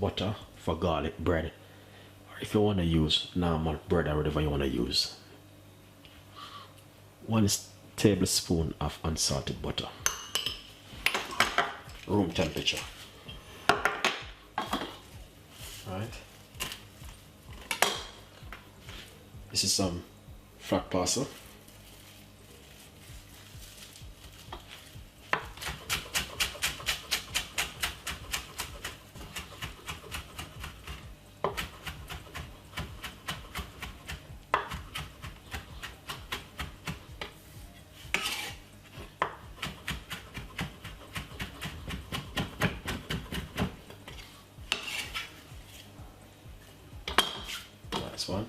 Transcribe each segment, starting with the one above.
butter for garlic bread, or if you want to use normal bread or whatever you want to use. 1 tablespoon of unsalted butter, room temperature. Alright. This is some flat pasta. Nice one.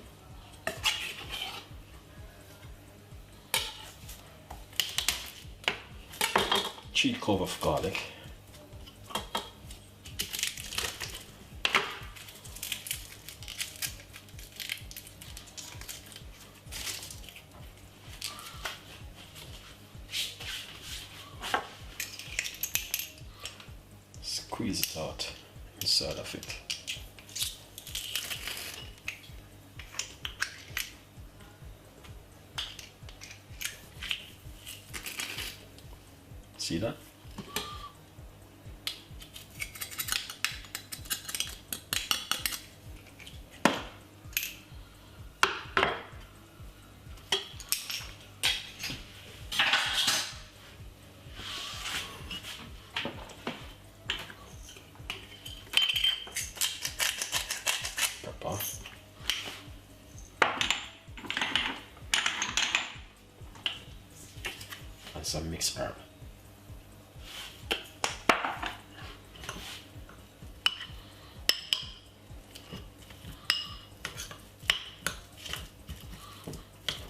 Three cloves of garlic. Squeeze it out inside of it. See that? Pepper. And some mixed herb.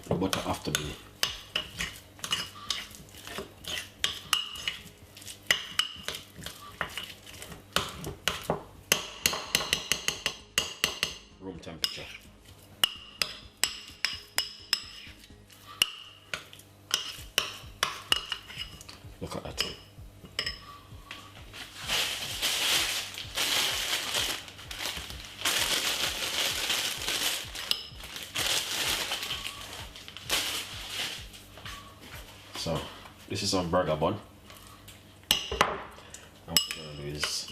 Butter after me. Room temperature. Look at that. So this is on burger bun. And what we're gonna do is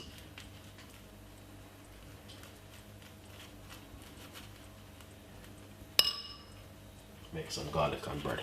make some garlic and bread.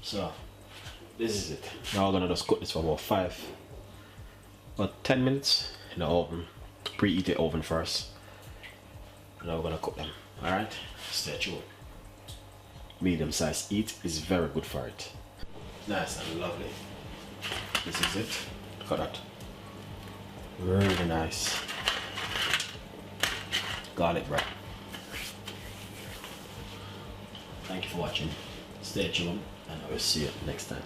So this is it. Now we're gonna just cook this for about 10 minutes in the oven. Preheat the oven first. Now we're gonna cook them. Alright? Stay tuned. Medium size heat is very good for it. Nice and lovely. This is it. Look at that. Really nice. Garlic bread. Thank you for watching. Stay tuned and I will see you next time.